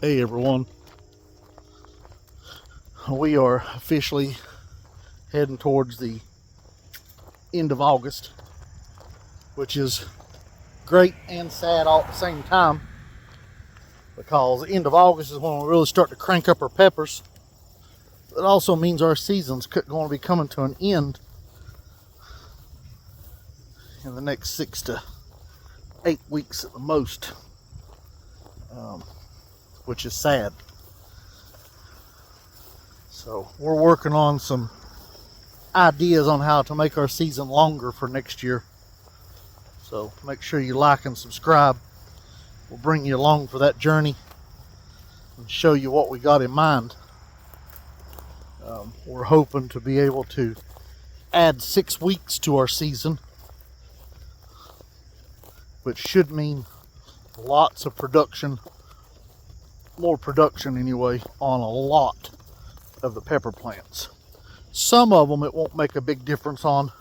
Hey everyone, we are officially heading towards the end of August, which is great and sad all at the same time, because the end of August is when we really start to crank up our peppers. It also means our season's going to be coming to an end in the next 6 to 8 weeks at the most, which is sad. So we're working on some ideas on how to make our season longer for next year. So make sure you like and subscribe. We'll bring you along for that journey and show you what we got in mind. We're hoping to be able to add 6 weeks to our season, which should mean lots of production, more production anyway, on a lot of the pepper plants. Some of them it won't make a big difference on,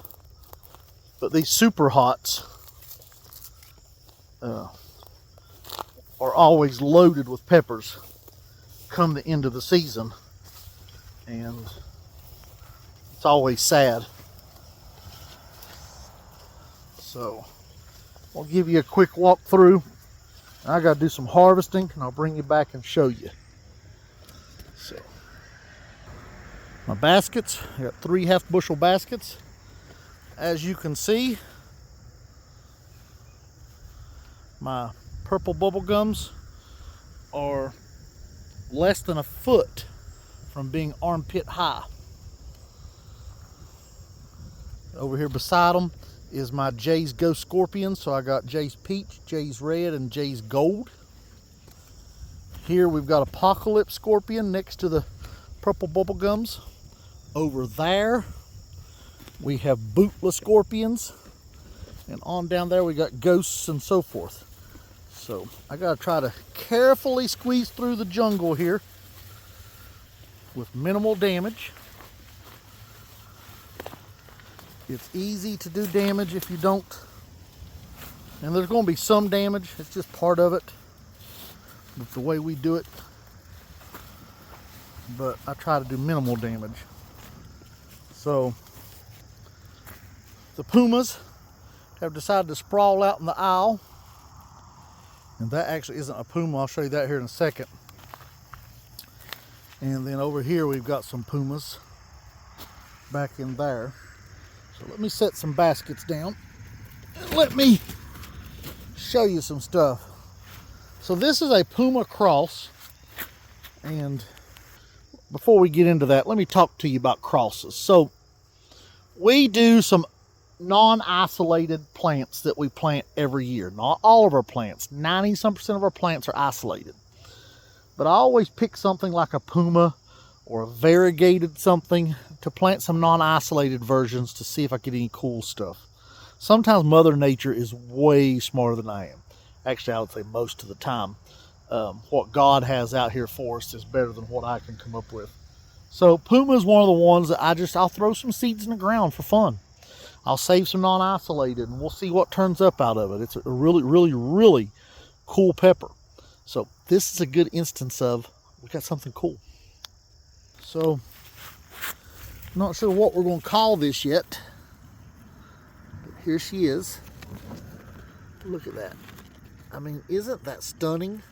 but these super hots are always loaded with peppers come the end of the season, and it's always sad. So I'll give you a quick walk through. I got to do some harvesting, and I'll bring you back and show you. So my baskets, I got 3 half-bushel baskets. As you can see, my purple bubble gums are less than a foot from being armpit high. Over here beside them is my Jay's Ghost Scorpion. So I got Jay's Peach, Jay's Red, and Jay's Gold. Here we've got Apocalypse Scorpion next to the purple bubble gums. Over there we have Bootless Scorpions, and on down there we got Ghosts and so forth. So I gotta try to carefully squeeze through the jungle here with minimal damage. It's easy to do damage if you don't, and there's going to be some damage. It's just part of it with the way we do it, but I try to do minimal damage. So the pumas have decided to sprawl out in the aisle, and that actually isn't a puma. I'll show you that here in a second. And then over here we've got some pumas back in there. So let me set some baskets down and let me show you some stuff. So this is a puma cross, and before we get into that, let me talk to you about crosses. So we do some non-isolated plants that we plant every year. Not all of our plants, 90-some% of our plants are isolated. But I always pick something like a puma or a variegated something to plant some non-isolated versions to see if I get any cool stuff. Sometimes Mother Nature is way smarter than I am. Actually, I would say most of the time. What God has out here for us is better than what I can come up with. So puma is one of the ones that I'll throw some seeds in the ground for fun. I'll save some non-isolated, and we'll see what turns up out of it. It's a really, really, really cool pepper. So this is a good instance of we got something cool. So I'm not sure what we're going to call this yet, but here she is. Look at that. I mean, isn't that stunning?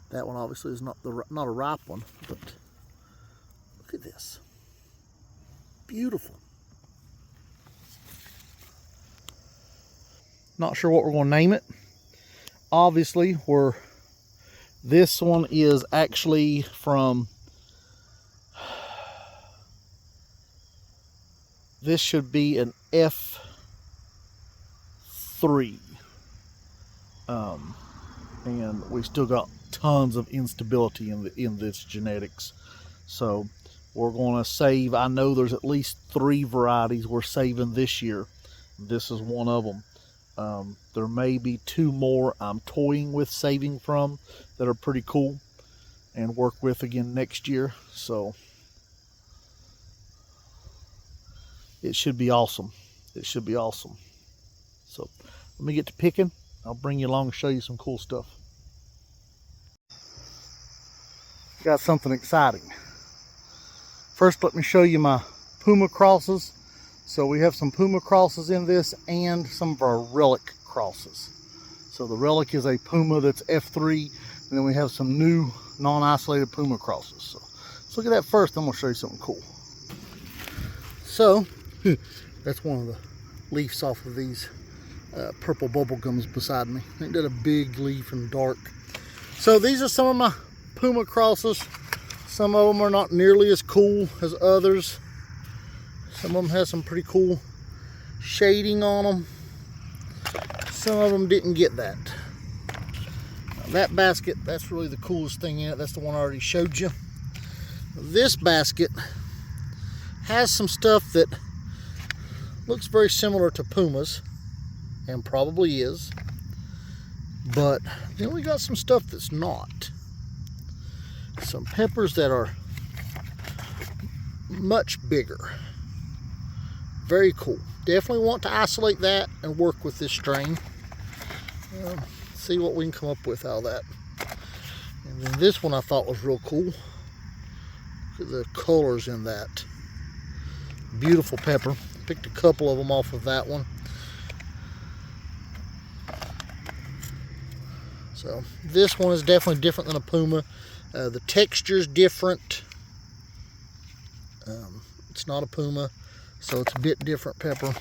That one obviously is not a ripe one, but look at this. Beautiful. Not sure what we're going to name it. Obviously, this one is actually from, this should be an F3. And we still got tons of instability in this genetics. So we're going to save, I know there's at least 3 varieties we're saving this year. This is one of them. There may be 2 more I'm toying with saving from that are pretty cool and work with again next year. So it should be awesome. It should be awesome. So let me get to picking. I'll bring you along and show you some cool stuff. Got something exciting. First, let me show you my Puma crosses. So we have some Puma crosses in this and some of our relic crosses. So the relic is a Puma that's F3, and then we have some new non-isolated Puma crosses. So let's look at that first, then we'll show you something cool. So that's one of the leaves off of these purple bubble gums beside me. Ain't that a big leaf and dark? So these are some of my Puma crosses. Some of them are not nearly as cool as others. Some of them have some pretty cool shading on them. Some of them didn't get that. Now that basket, that's really the coolest thing in it. That's the one I already showed you. This basket has some stuff that looks very similar to Puma's, and probably is, but then we got some stuff that's not. Some peppers that are much bigger. Very cool. Definitely want to isolate that and work with this strain. See what we can come up with out of that. And then this one I thought was real cool. Look at the colors in that. Beautiful pepper. Picked a couple of them off of that one. So this one is definitely different than a Puma. The texture's different. It's not a Puma, so it's a bit different pepper.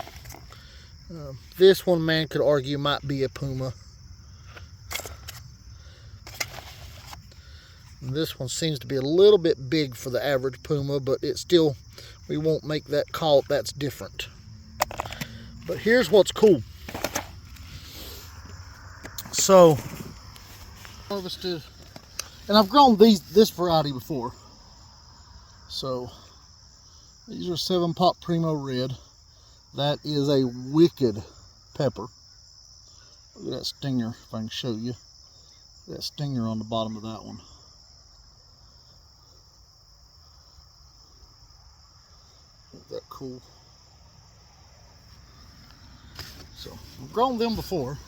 This one, man could argue, might be a Puma. And this one seems to be a little bit big for the average Puma, but it's still, we won't make that call. That's different. But here's what's cool. So, harvested, and I've grown this variety before. So, these are 7-Pot Primo Red. That is a wicked pepper. Look at that stinger, if I can show you. That stinger on the bottom of that one. Isn't that cool? So, I've grown them before.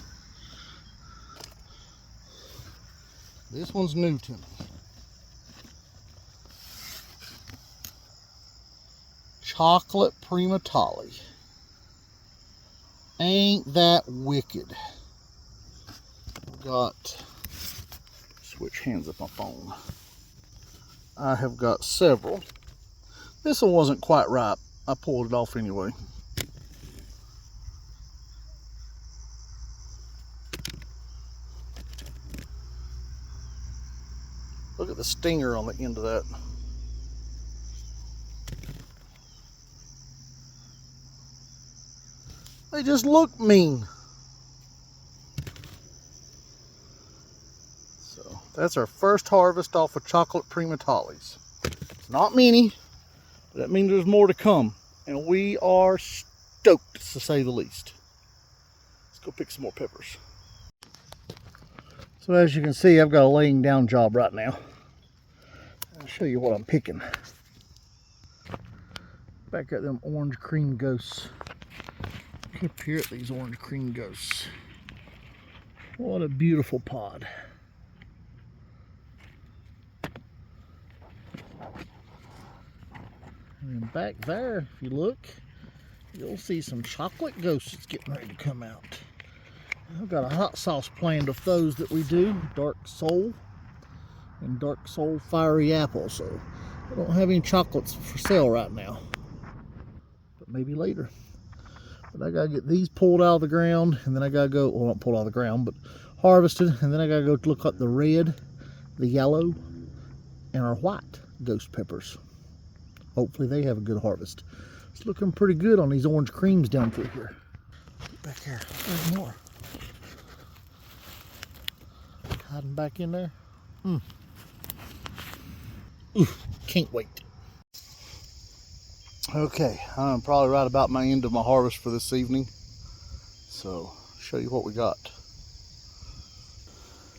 This one's new to me. Chocolate Primatali. Ain't that wicked? Got, switch hands up my phone. I have got several. This one wasn't quite ripe. I pulled it off anyway. Look at the stinger on the end of that. They just look mean. So that's our first harvest off of Chocolate Primatalis. It's not many, but that means there's more to come. And we are stoked, to say the least. Let's go pick some more peppers. So as you can see, I've got a laying down job right now. I'll show you what I'm picking. Back at them orange cream ghosts. Look here at these orange cream ghosts. What a beautiful pod. And then back there, if you look, you'll see some chocolate ghosts that's getting ready to come out. I've got a hot sauce planned of those that we do, Dark Soul and Dark Soul Fiery Apple. So I don't have any chocolates for sale right now, but maybe later. But I gotta get these pulled out of the ground, and then I gotta go, well, not pulled out of the ground, but harvested, and then I gotta go look at the red, the yellow, and our white ghost peppers. Hopefully they have a good harvest. It's looking pretty good on these orange creams down through here. Get back here, there's more. Hiding back in there. Ooh, can't wait. Okay, I'm probably right about my end of my harvest for this evening. So, show you what we got.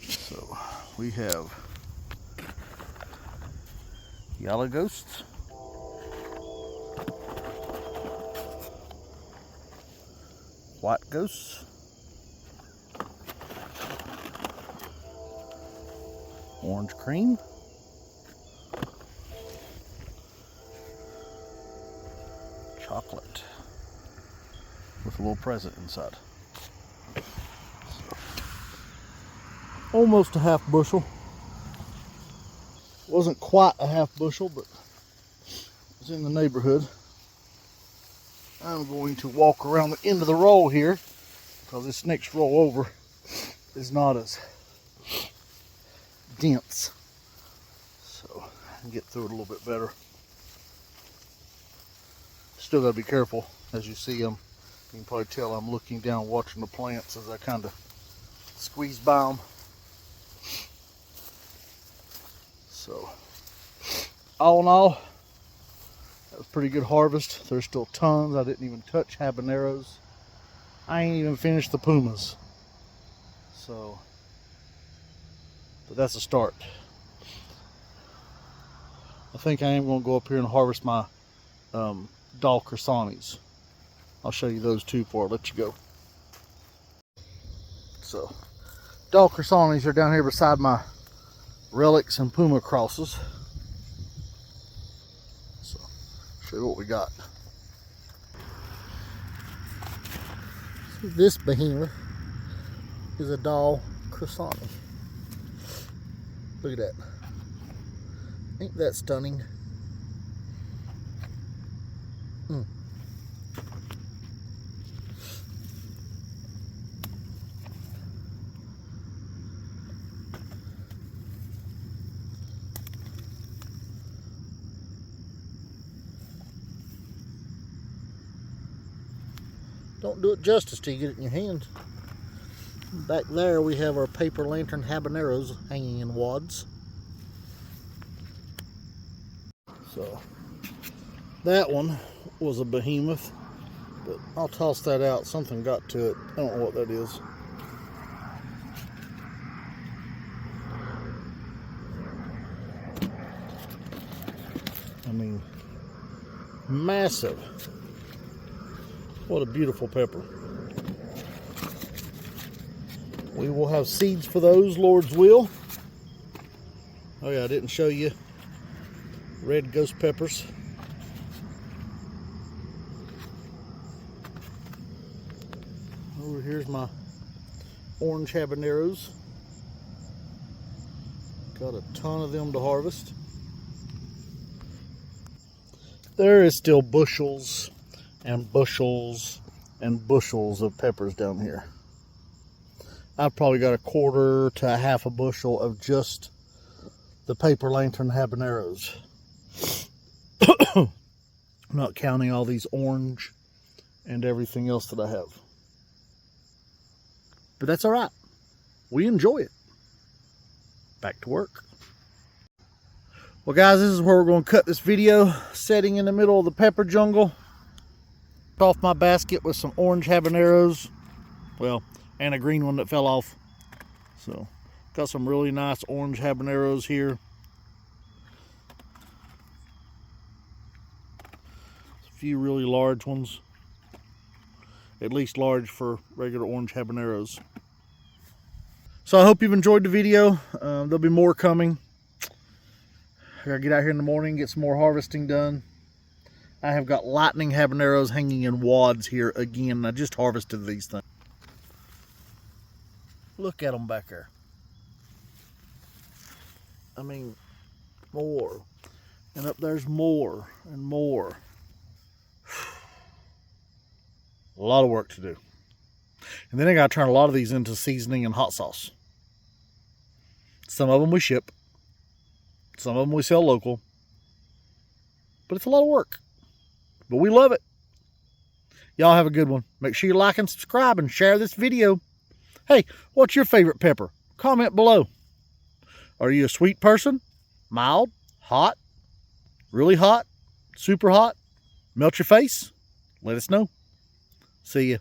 So, we have yellow ghosts, white ghosts, Orange cream. Chocolate. With a little present inside. Almost a half bushel. Wasn't quite a half bushel, but it was in the neighborhood. I'm going to walk around the end of the roll here because this next roll over is not as dense. So I can get through it a little bit better. Still got to be careful. As you see, you can probably tell I'm looking down watching the plants as I kind of squeeze by them. So all in all, that was a pretty good harvest. There's still tons. I didn't even touch habaneros. I ain't even finished the pumas. So, but that's a start. I think I am going to go up here and harvest my Dal Chrysanies. I'll show you those too before I let you go. So, Dal Chrysanies are down here beside my relics and puma crosses. So, show you what we got. So this behemoth is a Dal Chrysani. Look at that. Ain't that stunning? Don't do it justice till you get it in your hand. Back there we have our paper lantern habaneros hanging in wads. So that one was a behemoth, but I'll toss that out. Something got to it. I don't know what that is. I mean, massive. What a beautiful pepper. We will have seeds for those, Lord's will. Oh yeah, I didn't show you red ghost peppers. Over here's my orange habaneros. Got a ton of them to harvest. There is still bushels and bushels and bushels of peppers down here. I've probably got a quarter to a half a bushel of just the paper lantern habaneros. I'm not counting all these orange and everything else that I have. But that's all right. We enjoy it. Back to work. Well guys, this is where we're going to cut this video. Setting in the middle of the pepper jungle. Off my basket with some orange habaneros. Well, and a green one that fell off. So, got some really nice orange habaneros here. A few really large ones. At least large for regular orange habaneros. So I hope you've enjoyed the video. There'll be more coming. I gotta get out here in the morning, get some more harvesting done. I have got lightning habaneros hanging in wads here again. I just harvested these things. Look at them back there. I mean, more. And up there's more and more. A lot of work to do. And then I gotta turn a lot of these into seasoning and hot sauce. Some of them we ship. Some of them we sell local. But it's a lot of work. But we love it. Y'all have a good one. Make sure you like and subscribe and share this video. Hey, what's your favorite pepper? Comment below. Are you a sweet person? Mild? Hot? Really hot? Super hot? Melt your face? Let us know. See ya.